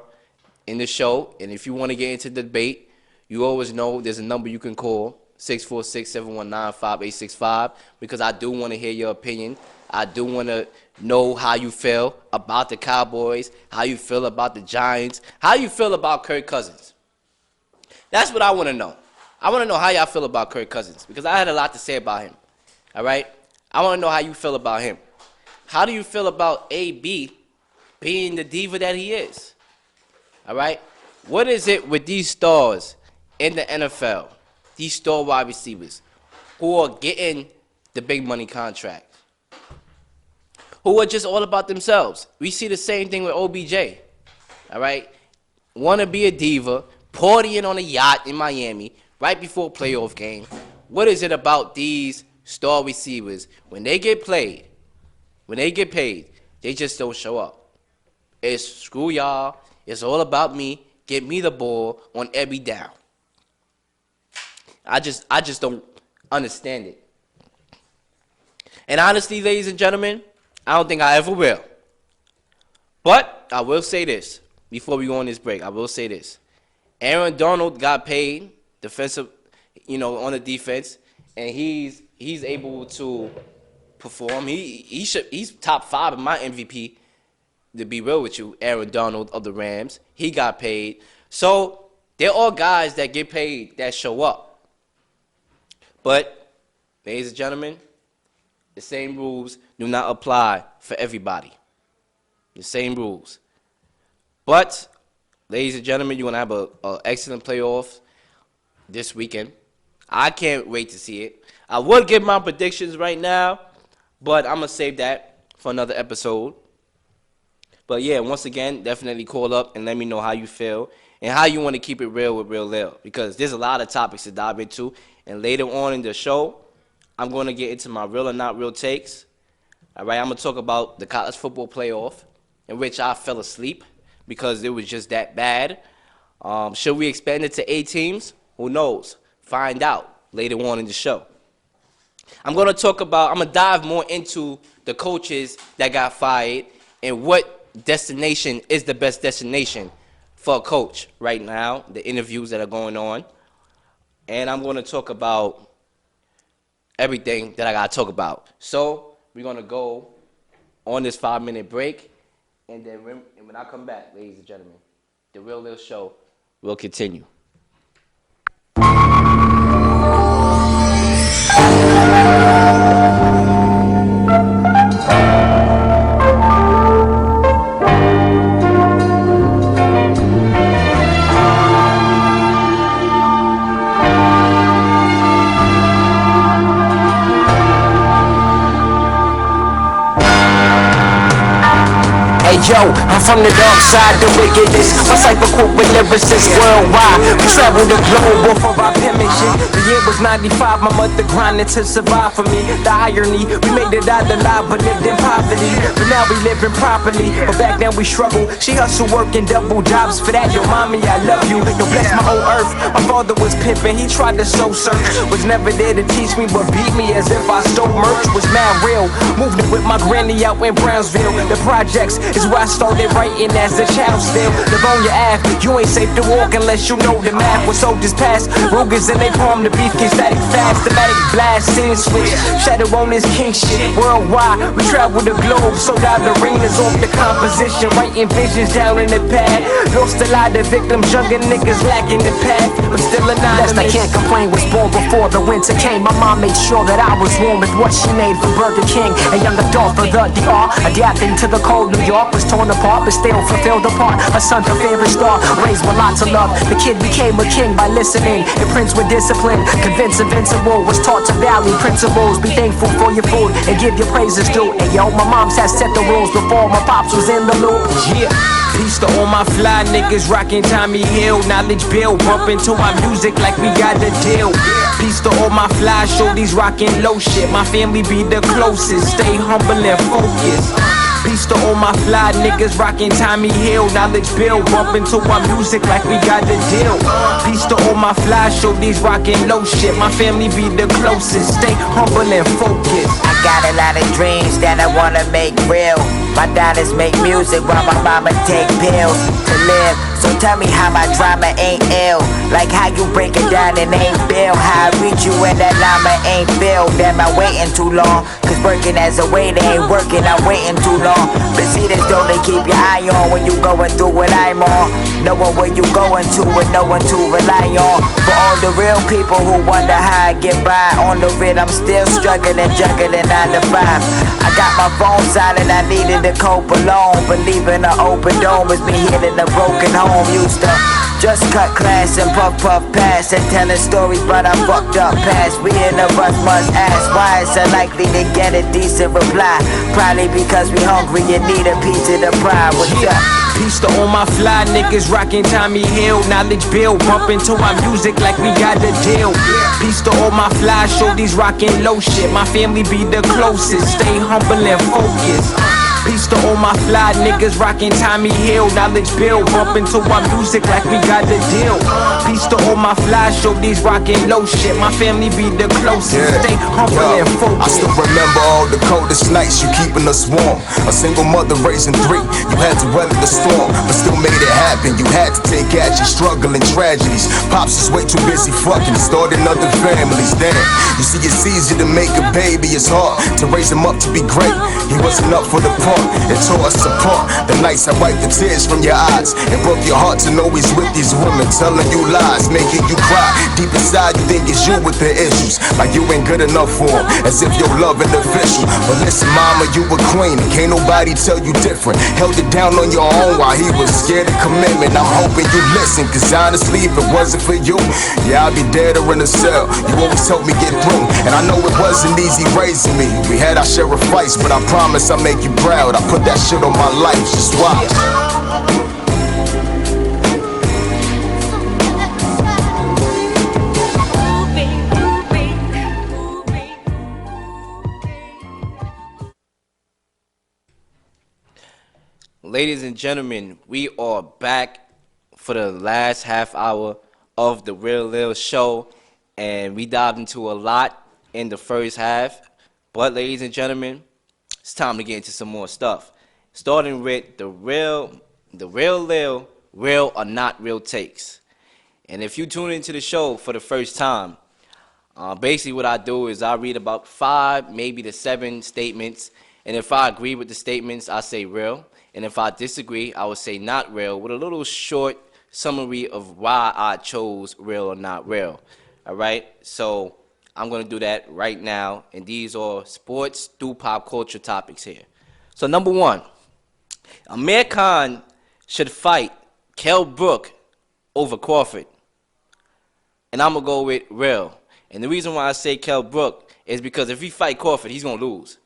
Speaker 1: in the show, and if you want to get into the debate, you always know there's a number you can call. 646-719-5865, because I do want to hear your opinion. I do want to know how you feel about the Cowboys, how you feel about the Giants, how you feel about Kirk Cousins. That's what I want to know. I want to know how y'all feel about Kirk Cousins, because I had a lot to say about him. All right? I want to know how you feel about him. How do you feel about AB being the diva that he is? All right? What is it with these stars in the NFL, these star wide receivers, who are getting the big money contract, who are just all about themselves? We see the same thing with OBJ. All right? Want to be a diva, partying on a yacht in Miami right before a playoff game. What is it about these star receivers? When they get paid, they just don't show up. It's screw y'all. It's all about me. Get me the ball on every down. I just don't understand it. And honestly, ladies and gentlemen, I don't think I ever will. But I will say this before we go on this break. I will say this. Aaron Donald got paid defensive, on the defense, and he's able to perform. He's top 5 in my MVP. To be real with you, Aaron Donald of the Rams, he got paid. So they're all guys that get paid that show up. But, ladies and gentlemen, the same rules do not apply for everybody. The same rules. But, ladies and gentlemen, you're going to have an excellent playoff this weekend. I can't wait to see it. I would give my predictions right now, but I'm going to save that for another episode. But, yeah, once again, definitely call up and let me know how you feel and how you want to keep it real with Real Leel, because there's a lot of topics to dive into. And later on in the show, I'm going to get into my real or not real takes. All right, I'm going to talk about the college football playoff, in which I fell asleep because it was just that bad. Should we expand it to 8 teams? Who knows? Find out later on in the show. I'm going to dive more into the coaches that got fired and what destination is the best destination for a coach right now, the interviews that are going on. And I'm going to talk about everything that I got to talk about. So we're going to go on this 5-minute break. And then when I come back, ladies and gentlemen, the Real Leel Show will continue.
Speaker 2: Yo, I'm from the dark side, the wickedness. My cypher quote with lyricists worldwide. We travel the globe off of our penmanship. The year was 95, my mother grinding to survive for me. The irony, we made it out alive but lived in poverty. But now we living properly, but back then we struggled. She hustled working double jobs for that. Yo, mommy, I love you. Yo, bless my whole earth. My father was pimping, he tried to soul search. Was never there to teach me, but beat me as if I stole merch. Was mad real, moved it with my granny out in Brownsville. The projects is where I started writing as a child still. Live on your ass, you ain't safe to walk unless you know the math. When soldiers pass, Rugers in they palm, the beef gets static fast. The matic blast, scene switch, shadow on this king shit. Worldwide, we travel the globe, sold out arenas off the composition. Writing visions down in the pad. Lost a lot of victims, younger niggas lacking the path, but still anonymous.
Speaker 3: I can't complain, was born before the winter came. My mom made sure that I was warm with what she made from Burger King. A young adult for the DR, adapting to the cold New York. Was torn apart, but still fulfilled the part. A son, her favorite star, raised with lots of love. The kid became a king by listening, and prince with discipline. Convinced invincible, was taught to value principles. Be thankful for your food and give your praises due. And yo, my mom's had set the rules before my pops was in the loop.
Speaker 2: Yeah. Peace to all my fly niggas rockin' Tommy Hill. Knowledge bill, bumpin' to our music like we got the deal. Peace to all my fly shorties rockin' low shit. My family be the closest, stay humble and focused. Peace to all my fly niggas rockin' Tommy Hill. Knowledge bill, bumpin' to our music like we got the deal. Peace to all my fly shorties rockin' low shit. My family be the closest, stay humble and focused.
Speaker 4: I got a lot of dreams that I wanna make real.
Speaker 2: My daughters make music while my mama take pills to live. So tell me how my drama ain't ill. Like how you break it down and ain't bill. How I reach you when that llama ain't filled. Am I waiting too long? Cause working as a waiter ain't working, I'm waiting too long. But see this though, they keep your eye on when you going through what I'm on. Knowing where you going to with no one to rely on. For all the real people who wonder how I get by on the rid, I'm still struggling, juggling 9 to 5. I got my phone silent, I needed to cope alone. Believing an open dome is me hitting a broken home. Used to just cut class and puff pass and telling stories, but I fucked up past. We in the bus must ask why it's unlikely to get a decent reply. Probably because we hungry and need a piece of the pie. What's up?
Speaker 3: Peace to all my fly niggas rocking Tommy Hill. Knowledge bill bumping to our music like we got the deal. Peace to all my fly shorties rocking low shit. My family be the closest, stay humble and focused. Peace to all my fly niggas rocking Tommy Hill. Knowledge bill bumping to our music like we got the deal. Peace to all my fly shorties rocking low shit. My family be the closest, stay humble and focused.
Speaker 4: I still remember all the coldest nights, you keeping us warm. A single mother raising 3, you had to weather the storm, but still made it happen. You had to take action, struggling tragedies. Pops is way too busy fucking, starting other families. Damn, you see it's easy to make a baby, it's hard to raise him up to be great. He wasn't up for the part, it tore us apart. The nights I wiped the tears from your eyes and broke your heart to know he's with these women, telling you lies, making you cry. Deep inside you think it's you with the issues, like you ain't good enough for him, as if your love ain't official. But listen mama, you a queen and can't nobody tell you different. Held it down on your own while he was scared of commitment. I'm hoping you listen, cause honestly if it wasn't for you, yeah I'd be dead or in a cell. You always helped me get through, and I know it wasn't easy raising me. We had our share of fights, but I promise I'll make you proud. I put that shit on my life, just watch.
Speaker 1: Ladies and gentlemen, we are back for the last half hour of the Real Leel show, and we dived into a lot in the first half. But ladies and gentlemen, it's time to get into some more stuff. Starting with the real Leel, real or not real takes. And if you tune into the show for the first time, basically what I do is I read about 5, maybe to 7 statements, and if I agree with the statements, I say real. And if I disagree, I would say not real, with a little short summary of why I chose real or not real. All right? So I'm going to do that right now. And these are sports through pop culture topics here. So number 1, Amir Khan should fight Kell Brook over Crawford. And I'm going to go with real. And the reason why I say Kell Brook is because if he fight Crawford, he's going to lose.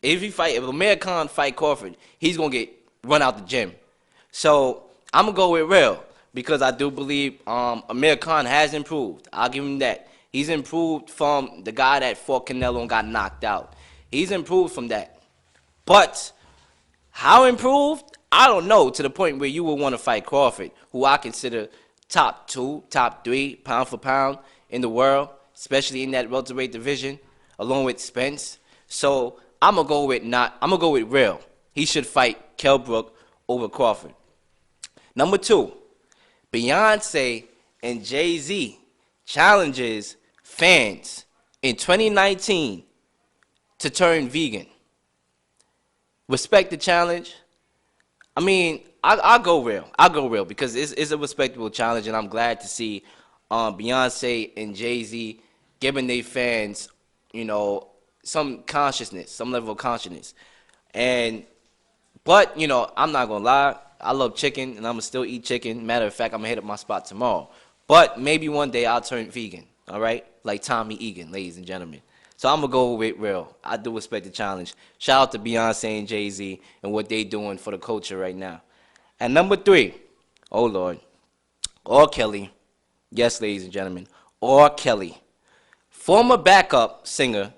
Speaker 1: If Amir Khan fight Crawford, he's going to get run out the gym. So I'm going to go with real because I do believe Amir Khan has improved. I'll give him that. He's improved from the guy that fought Canelo and got knocked out. He's improved from that. But how improved? I don't know, to the point where you would want to fight Crawford, who I consider top 2, top 3, pound for pound in the world, especially in that welterweight division, along with Spence. So I'm gonna go with real. He should fight Kell Brook over Crawford. Number 2, Beyonce and Jay-Z challenges fans in 2019 to turn vegan. Respect the challenge. I mean, I'll go real. I'll go real because it's a respectable challenge, and I'm glad to see Beyonce and Jay-Z giving their fans, some consciousness, some level of consciousness. But, I'm not going to lie. I love chicken, and I'm going to still eat chicken. Matter of fact, I'm going to hit up my spot tomorrow. But maybe one day I'll turn vegan, all right? Like Tommy Egan, ladies and gentlemen. So I'm going to go with real. I do respect the challenge. Shout out to Beyonce and Jay-Z and what they doing for the culture right now. And number 3, oh, Lord, R. Kelly. Yes, ladies and gentlemen, R. Kelly. Former backup singer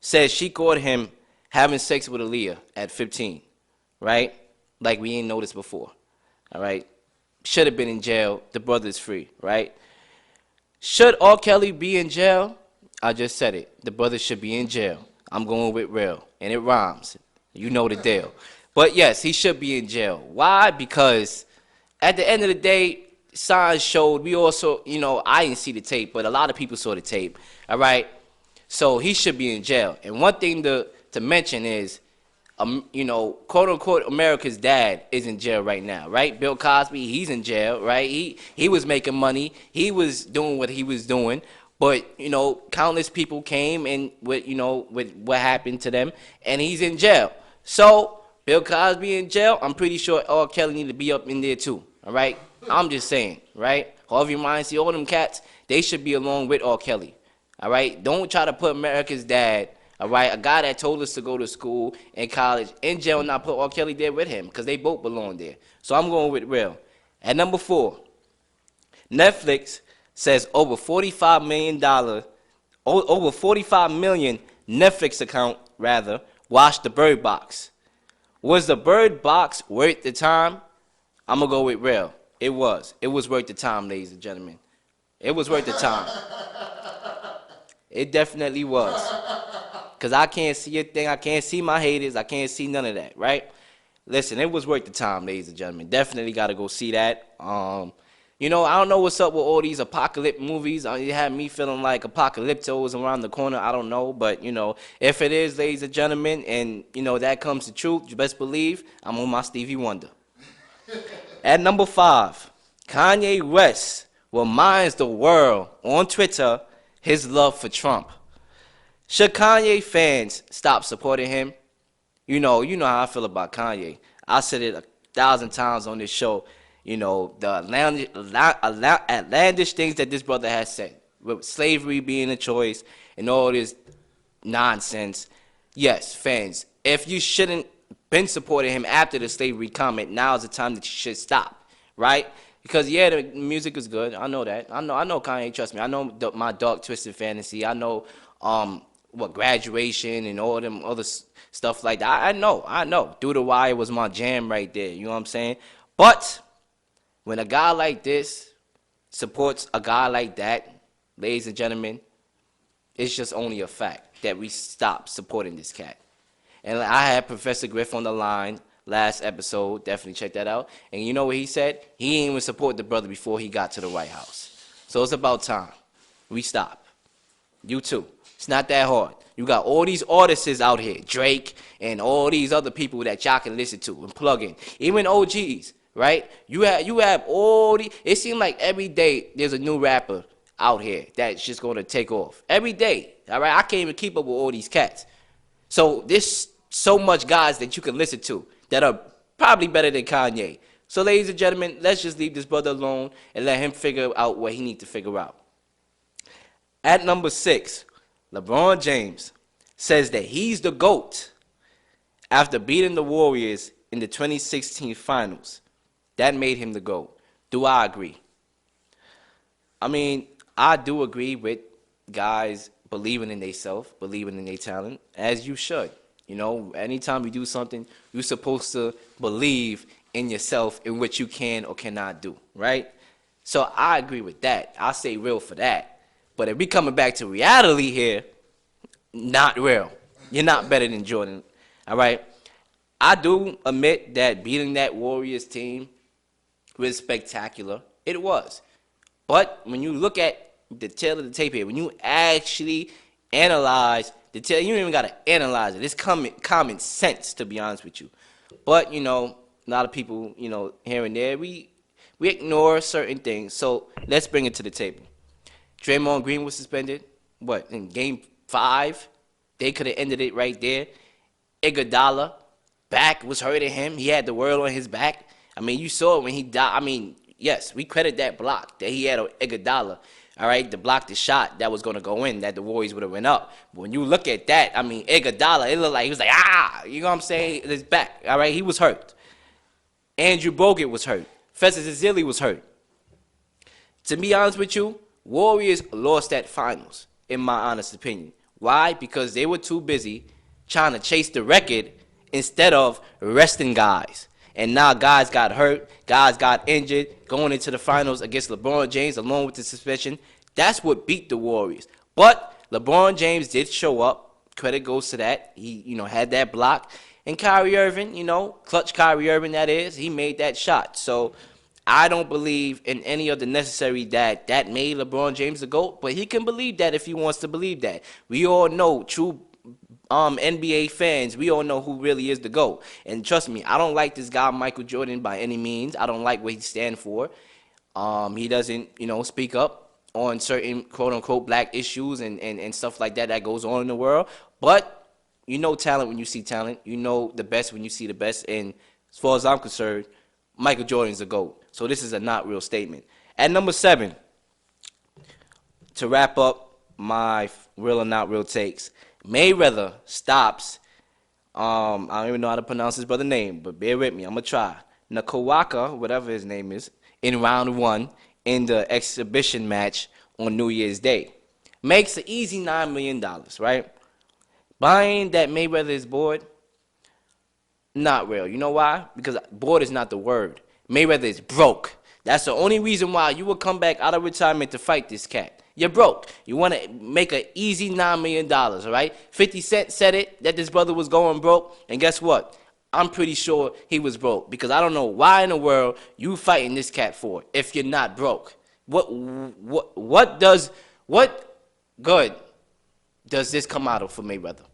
Speaker 1: says she caught him having sex with Aaliyah at 15, right? Like we ain't noticed before, all right? Should have been in jail. The brother's free, right? Should R. Kelly be in jail? I just said it. The brother should be in jail. I'm going with real, and it rhymes. You know the deal. But yes, he should be in jail. Why? Because at the end of the day, signs showed. We also, I didn't see the tape, but a lot of people saw the tape. All right. So he should be in jail. And one thing to mention is, quote unquote, America's dad is in jail right now, right? Bill Cosby, he's in jail, right? He was making money. He was doing what he was doing. But, countless people came and with what happened to them, and he's in jail. So Bill Cosby in jail, I'm pretty sure R. Kelly need to be up in there too, all right? I'm just saying, right? Harvey Weinstein, all them cats, they should be along with R. Kelly, all right? Don't try to put America's dad, all right, a guy that told us to go to school and college, in jail, and not put R. Kelly there with him, because they both belong there. So I'm going with real. At number 4, Netflix says over $45 million Netflix account, watched the Bird Box. Was the Bird Box worth the time? I'm going to go with real. It was. It was worth the time, ladies and gentlemen. It was worth the time. It definitely was. Because I can't see a thing. I can't see my haters. I can't see none of that, right? Listen, it was worth the time, ladies and gentlemen. Definitely got to go see that. I don't know what's up with all these apocalypse movies. It had me feeling like Apocalypto was around the corner. I don't know. But, if it is, ladies and gentlemen, and, that comes to truth, you best believe I'm on my Stevie Wonder. At number 5, Kanye West reminds the world on Twitter his love for Trump. Should Kanye fans stop supporting him? You know how I feel about Kanye. I said it 1,000 times on this show. The outlandish things that this brother has said, with slavery being a choice and all this nonsense. Yes, fans, if you shouldn't been supporting him after the slavery comment, now is the time that you should stop, right? Because the music is good. I know that. I know Kanye. Trust me. I know my Dark Twisted Fantasy. I know Graduation and all them other stuff like that. I know. Through the Wire was my jam right there. You know what I'm saying? But when a guy like this supports a guy like that, ladies and gentlemen, it's just only a fact that we stop supporting this cat. And I had Professor Griff on the line last episode. Definitely check that out. And you know what he said? He didn't even support the brother before he got to the White House. So it's about time we stop. You too. It's not that hard. You got all these artists out here, Drake and all these other people that y'all can listen to and plug in. Even OGs. Right? You have all the. It seems like every day there's a new rapper out here that's just gonna take off. Every day. All right? I can't even keep up with all these cats. So there's so much guys that you can listen to that are probably better than Kanye. So ladies and gentlemen, let's just leave this brother alone and let him figure out what he needs to figure out. At number 6, LeBron James says that he's the GOAT after beating the Warriors in the 2016 finals. That made him the GOAT. Do I agree? I mean, I do agree with guys believing in themselves, believing in their talent, as you should. Anytime you do something, you're supposed to believe in yourself in what you can or cannot do, right? So I agree with that. I say real for that. But if we coming back to reality here, not real. You're not better than Jordan, all right? I do admit that beating that Warriors team was spectacular. It was. But when you look at the tail of the tape here, when you actually analyze the tail, you don't even got to analyze it. It's common sense, to be honest with you. But, a lot of people, here and there, we ignore certain things. So let's bring it to the table. Draymond Green was suspended, in game 5? They could have ended it right there. Iguodala, back was hurting him. He had the world on his back. I mean, you saw it when he died. I mean, yes, we credit that block that he had on Iguodala, all right, to block the shot that was going to go in, that the Warriors would have went up. But when you look at that, I mean, Iguodala, it looked like he was like, you know what I'm saying? His back, all right? He was hurt. Andrew Bogut was hurt. Festus Ezeli was hurt. To be honest with you, Warriors lost that finals, in my honest opinion. Why? Because they were too busy trying to chase the record instead of resting guys. And now guys got hurt, guys got injured, going into the finals against LeBron James along with the suspension. That's what beat the Warriors. But LeBron James did show up. Credit goes to that. He, had that block. And Kyrie Irving, clutch Kyrie Irving, that is, he made that shot. So I don't believe in any of the necessary that made LeBron James the GOAT, but he can believe that if he wants to believe that. We all know, true NBA fans, we all know who really is the GOAT. And trust me, I don't like this guy Michael Jordan by any means. I don't like what he stands for. He doesn't, speak up on certain quote-unquote black issues and stuff like that goes on in the world. But you know talent when you see talent. You know the best when you see the best. And as far as I'm concerned, Michael Jordan's the GOAT. So this is a not real statement. At number 7, to wrap up my real or not real takes, Mayweather stops, I don't even know how to pronounce his brother's name, but bear with me, I'm going to try. Nakawaka, whatever his name is, in round 1 in the exhibition match on New Year's Day. Makes an easy $9 million, right? Buying that Mayweather is bored, not real. You know why? Because bored is not the word. Mayweather is broke. That's the only reason why you will come back out of retirement to fight this cat. You're broke. You want to make an easy $9 million, all right? 50 Cent said it, that this brother was going broke. And guess what? I'm pretty sure he was broke. Because I don't know why in the world you fighting this cat for if you're not broke. What good does this come out of for Mayweather?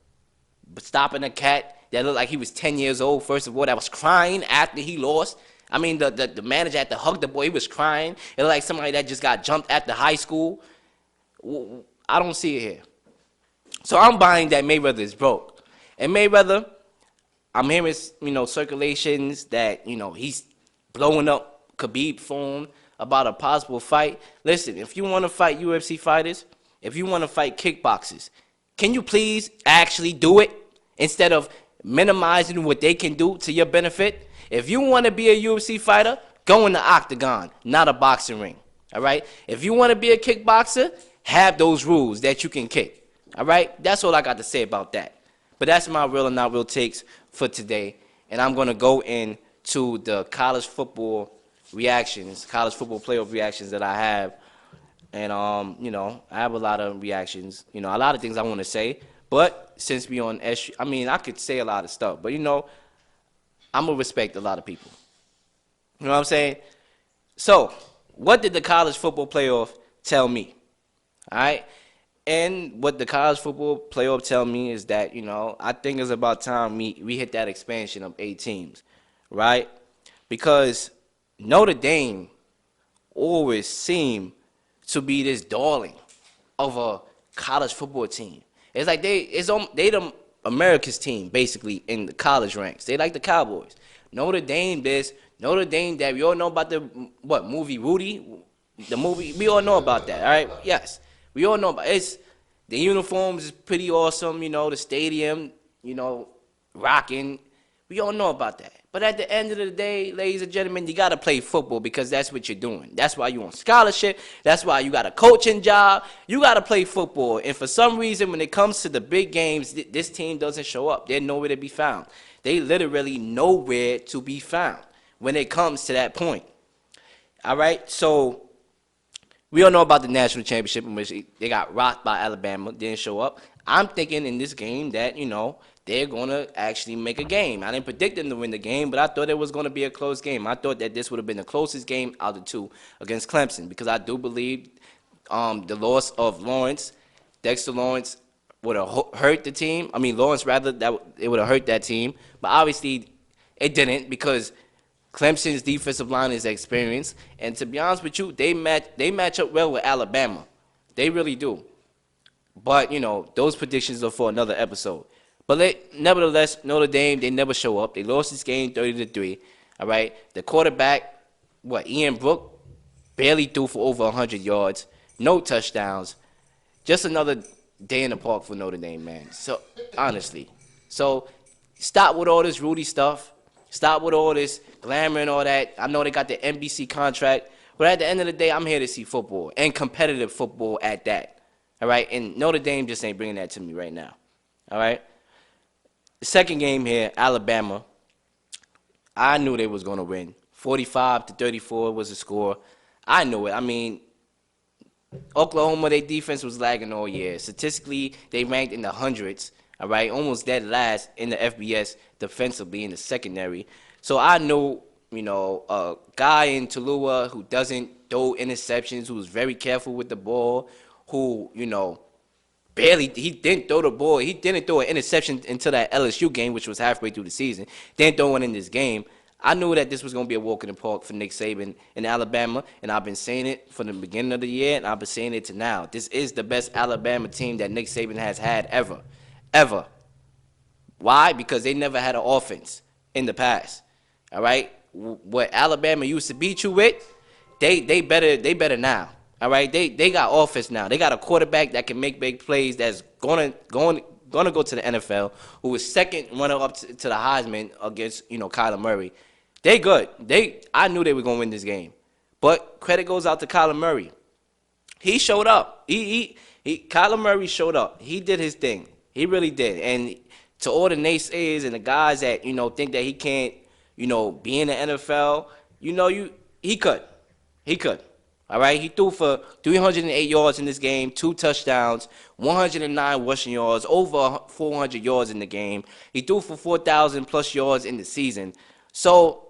Speaker 1: But stopping a cat that looked like he was 10 years old, first of all, that was crying after he lost. I mean, the manager had to hug the boy. He was crying. It looked like somebody that just got jumped after high school. I don't see it here. So I'm buying that Mayweather is broke. And Mayweather, I'm hearing, circulations that, he's blowing up Khabib phone about a possible fight. Listen, if you want to fight UFC fighters, if you want to fight kickboxers, can you please actually do it instead of minimizing what they can do to your benefit? If you want to be a UFC fighter, go in the octagon, not a boxing ring. All right? If you want to be a kickboxer, have those rules that you can kick. All right? That's all I got to say about that. But that's my real and not real takes for today. And I'm going to go into the college football reactions, college football playoff reactions that I have. And, I have a lot of reactions, a lot of things I want to say. But since we on S.STREET, I could say a lot of stuff. But, I'm going to respect a lot of people. You know what I'm saying? So, what did the college football playoff tell me? All right? And what the college football playoff tell me is that, I think it's about time we hit that expansion of 8 teams, right? Because Notre Dame always seemed to be this darling of a college football team. It's like they the America's team, basically, in the college ranks. They like the Cowboys. Notre Dame this, Notre Dame that. We all know about the, movie Rudy? The movie, we all know about that, all right? Yes. We all know about it. The uniforms is pretty awesome, the stadium, rocking. We all know about that. But at the end of the day, ladies and gentlemen, you got to play football because that's what you're doing. That's why you're on scholarship. That's why you got a coaching job. You got to play football. And for some reason, when it comes to the big games, this team doesn't show up. They're nowhere to be found. They literally nowhere to be found when it comes to that point. All right? So we all know about the national championship in which they got rocked by Alabama, didn't show up. I'm thinking in this game that, they're going to actually make a game. I didn't predict them to win the game, but I thought it was going to be a close game. I thought that this would have been the closest game out of the two against Clemson because I do believe the loss of Dexter Lawrence, would have hurt the team. Lawrence, rather, that it would have hurt that team. But obviously, it didn't because Clemson's defensive line is experienced. And to be honest with you, they match up well with Alabama. They really do. But, those predictions are for another episode. But nevertheless, Notre Dame, they never show up. They lost this game 30-3. All right. The quarterback, Ian Brook, barely threw for over 100 yards. No touchdowns. Just another day in the park for Notre Dame, man. So, honestly. So, stop with all this Rudy stuff. Stop with all this glamour and all that. I know they got the NBC contract. But at the end of the day, I'm here to see football. And competitive football at that. All right. And Notre Dame just ain't bringing that to me right now. All right. The second game here, Alabama, I knew they was going to win. 45-34 was the score. I knew it. Oklahoma, their defense was lagging all year. Statistically, they ranked in the hundreds. all right, almost dead last in the FBS defensively in the secondary. So I know, a guy in Tallulah who doesn't throw interceptions, who's very careful with the ball, who, he didn't throw the ball. He didn't throw an interception until that LSU game, which was halfway through the season. Didn't throw one in this game. I knew that this was going to be a walk in the park for Nick Saban in Alabama, and I've been saying it from the beginning of the year, and I've been saying it to now. This is the best Alabama team that Nick Saban has had ever. Ever. Why? Because they never had an offense in the past. All right? What Alabama used to beat you with, they better now. All right? They got offense now. They got a quarterback that can make big plays that's going to go to the NFL, who was second runner up to the Heisman against, Kyler Murray. They good. I knew they were going to win this game. But credit goes out to Kyler Murray. He showed up. Kyler Murray showed up. He did his thing. He really did. And to all the naysayers and the guys that, think that he can't, be in the NFL, he could. He could. All right? He threw for 308 yards in this game, 2 touchdowns, 109 rushing yards, over 400 yards in the game. He threw for 4,000-plus yards in the season. So,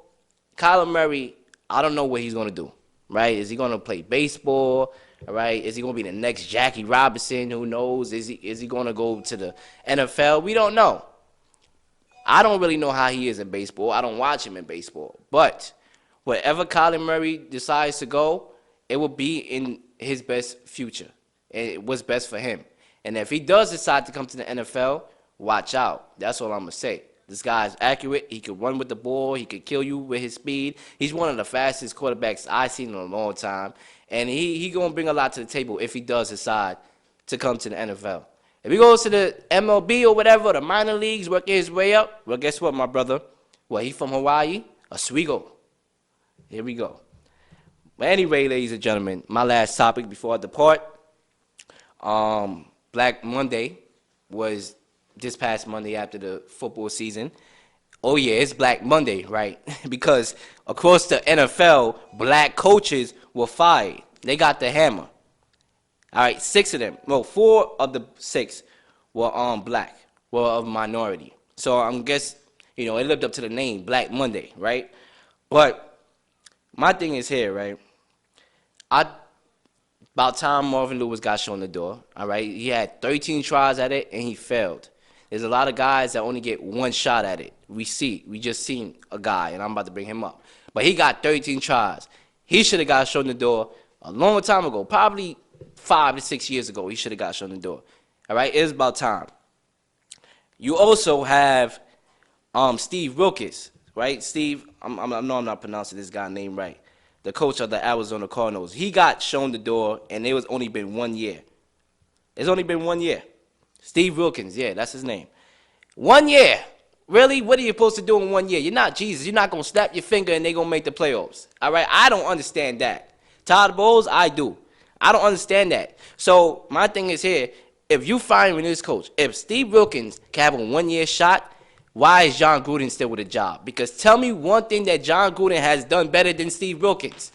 Speaker 1: Kyler Murray, I don't know what he's going to do, right? Is he going to play baseball? All right? Is he going to be the next Jackie Robinson? Who knows? Is he going to go to the NFL? We don't know. I don't really know how he is in baseball. I don't watch him in baseball. But wherever Kyler Murray decides to go, it will be in his best future. And what's best for him. And if he does decide to come to the NFL, watch out. That's all I'm going to say. This guy is accurate. He can run with the ball. He can kill you with his speed. He's one of the fastest quarterbacks I've seen in a long time. And he going to bring a lot to the table if he does decide to come to the NFL. If he goes to the MLB or whatever, the minor leagues, working his way up, well, guess what, my brother? Well, he from Hawaii? Oswego. Here we go. But anyway, ladies and gentlemen, my last topic before I depart. Black Monday was this past Monday after the football season. Oh, yeah, it's Black Monday, right? Because across the NFL, black coaches were fired. They got the hammer. All right, 6 of them. Well, 4 of the 6 were black, were of minority. So I guess, it lived up to the name, Black Monday, right? But my thing is here, right? About time Marvin Lewis got shown the door, all right? He had 13 tries at it, and he failed. There's a lot of guys that only get 1 shot at it. We just seen a guy, and I'm about to bring him up. But he got 13 tries. He should have got shown the door a long time ago, probably 5 to 6 years ago. He should have got shown the door. All right, it's about time. You also have Steve Wilkins, right? Steve, I know I'm not pronouncing this guy's name right. The coach of the Arizona Cardinals. He got shown the door, and it was only been 1 year. It's only been 1 year. Steve Wilkins, yeah, that's his name. 1 year. Really? What are you supposed to do in 1 year? You're not Jesus. You're not going to snap your finger and they're going to make the playoffs. All right? I don't understand that. Todd Bowles, I do. I don't understand that. So my thing is here, if you firing this coach, if Steve Wilkins can have a 1 year shot, why is John Gruden still with a job? Because tell me one thing that John Gruden has done better than Steve Wilkins.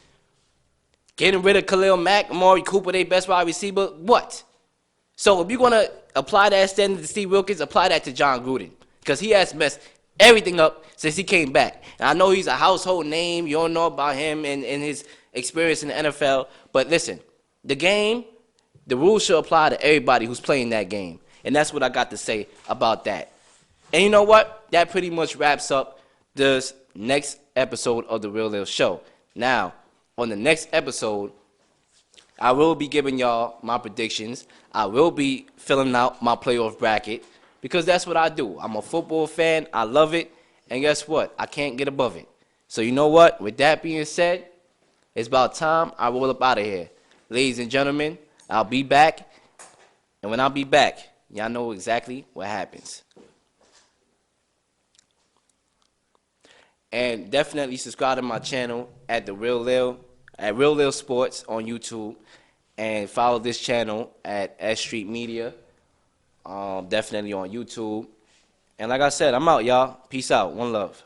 Speaker 1: Getting rid of Khalil Mack, Amari Cooper, their best wide receiver, what? So if you're going to apply that standard to Steve Wilkins, apply that to John Gruden. Because he has messed everything up since he came back. And I know he's a household name. You don't know about him and his experience in the NFL. But listen, the game, the rules should apply to everybody who's playing that game. And that's what I got to say about that. And you know what? That pretty much wraps up this next episode of The Real Leel Show. Now, on the next episode, I will be giving y'all my predictions. I will be filling out my playoff bracket because that's what I do. I'm a football fan. I love it. And guess what? I can't get above it. So you know what? With that being said, it's about time I roll up out of here. Ladies and gentlemen, I'll be back. And when I'll be back, y'all know exactly what happens. And definitely subscribe to my channel at The Real Leel, at Real Leel Sports on YouTube. And follow this channel at S.STREET Media. Definitely on YouTube. And like I said, I'm out, y'all. Peace out. One love.